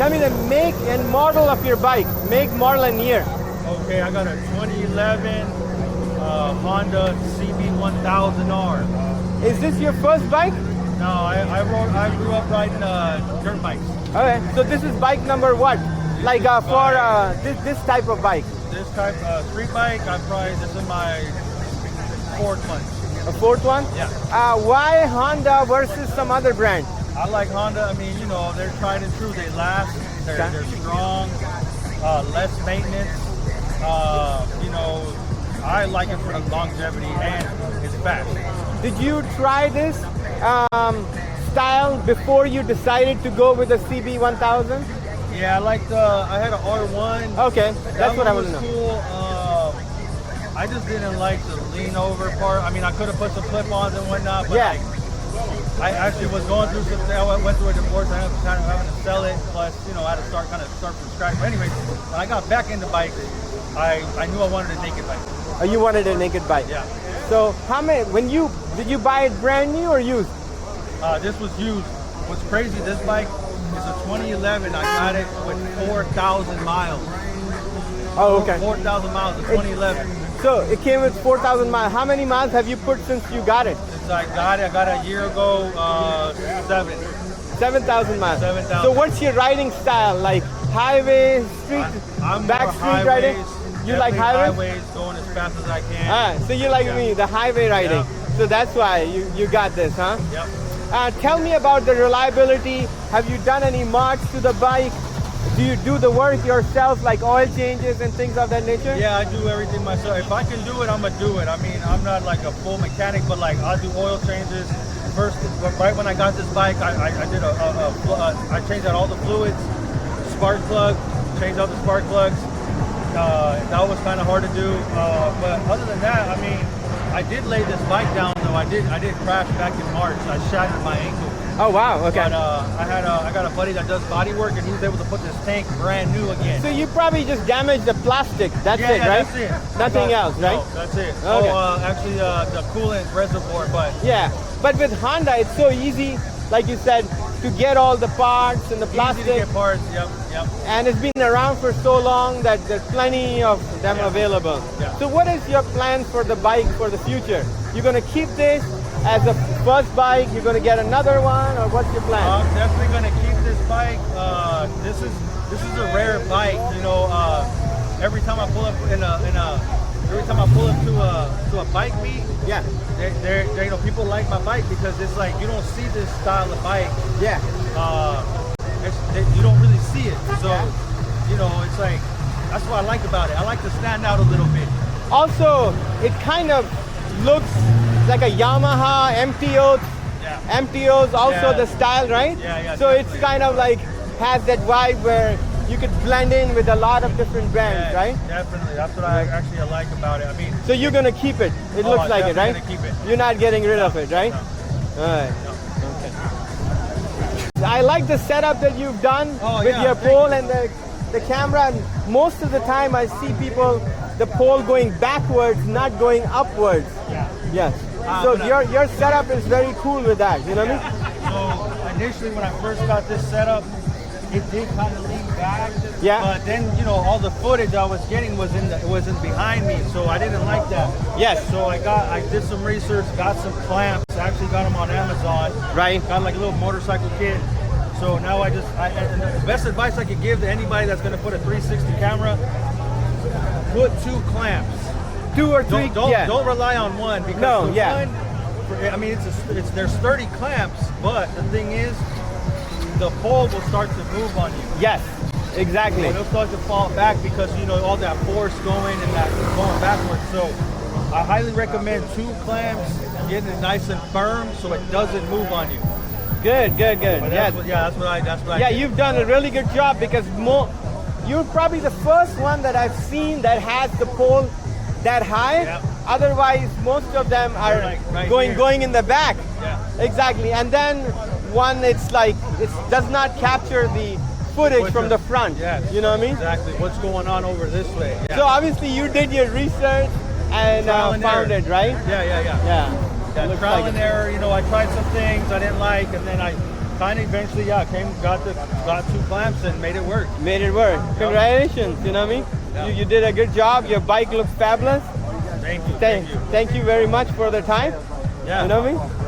Tell me the make and model of your bike. Make, model, and year. Okay, I got a 2011 Honda CB1000rr. Is this your first bike? No, I grew up riding dirt bikes. Okay, so this is bike number what? Like for this type of bike? This type of street bike, this is my fourth one. A fourth one? Yeah. Why Honda versus some other brand? I like Honda. I mean, you know, they're tried and true. They last. They're strong. Less maintenance. You know, I like it for the longevity and it's fast. Did you try this style before you decided to go with the CB1000? Yeah, I had an R1. Okay, that's what I want to know. Cool. I just didn't like the lean over part. I mean, I could have put some clip-ons and whatnot, but yeah. I actually was going through something. I went through a divorce. I ended up kind of having to sell it. Plus, you know, I had to start from scratch. But anyway, when I got back into bikes, I knew I wanted a naked bike. Oh, you wanted a naked bike? Yeah. So how many? Did you buy it brand new or used? This was used. What's crazy? This bike is a 2011. I got it with 4,000 miles. Oh, okay. 4,000 miles in 2011. So it came with 4,000 miles. How many miles have you put since you got it? Since I got it a year ago. 7,000 miles. 7,000. So what's your riding style? Like highway, street, I'm back street riding? You like highways? Highways, going as fast as I can. So you like me, the highway riding. Yeah. So that's why you got this, huh? Yep. Tell me about the reliability. Have you done any mods to the bike? Do you do the work yourself, like oil changes and things of that nature? Yeah, I do everything myself. If I can do it, I'm gonna do it. I mean, I'm not like a full mechanic, but like I'll do oil changes. First, right when I got this bike, I changed out all the fluids, spark plug, changed out the spark plugs. That was kind of hard to do. But other than that, I mean, I did lay this bike down though. I did crash back in March. I shattered my ankle. Oh wow, okay. But I got a buddy that does body work, and he was able to put this tank brand new again. So you probably just damaged the plastic. That's it, yeah, right? That's it. Nothing else, right? No, that's it. Okay. Actually, the coolant reservoir, but yeah. But with Honda, it's so easy, like you said, to get all the parts and the plastic. Easy to get parts. Yep. And it's been around for so long that there's plenty of them available. Yeah. So what is your plan for the bike for the future? You're going to keep this as a first bike? You're going to get another one, or what's your plan? I'm definitely going to keep this bike. This is a rare bike. You know, every time I pull up every time I pull up to a bike meet, yeah, you know, people like my bike because it's like you don't see this style of bike. Yeah. You don't really see it. So, you know, it's like that's what I like about it. I like to stand out a little bit. Also, it kind of looks like a Yamaha MTO. Yeah. MTO's also the style, right? Yeah. So it's kind of like has that vibe where you could blend in with a lot of different brands, right? Definitely. That's what I actually like about it. I mean, so you're gonna keep it. It looks like it, right? Gonna keep it. You're not getting rid of it, right? No. All right. No. Okay. I like the setup that you've done with your pole and the camera. And most of the time, I see people the pole going backwards, not going upwards. Yeah. Yes. So your setup is very cool with that. You know what I mean? So initially, when I first got this setup, it did kind of lean back. Yeah. But then, you know, all the footage I was getting wasn't behind me, so I didn't like that. Yes. So I did some research, got some clamps. I actually got them on Amazon. Right. Got like a little motorcycle kit. So now and the best advice I could give to anybody that's going to put a 360 camera, put 2 clamps. 2 or 3. Don't rely on one because one, I mean, there's 30 clamps, but the thing is, the pole will start to move on you. Yes, exactly. So it'll start to fall back because, you know, all that force going and that going backwards. So I highly recommend 2 clamps, getting it nice and firm so it doesn't move on you. Good. That's what I did. You've done a really good job because you're probably the first one that I've seen that has the pole that high. Yeah. Otherwise, most of them are right going in the back. Yeah. Exactly. And then one, it's like it does not capture the footage from the front. Yes. You know what I mean? Exactly. What's going on over this way? Yeah. So obviously you did your research and found it, right? Yeah. Yeah. Trial and error. You know, I tried some things I didn't like, and then I kind of eventually, got two clamps and made it work. Made it work. Congratulations, you know what I mean? Yeah. You did a good job. Your bike looks fabulous. Thank you. Thank you very much for the time. Yeah. You know what I mean?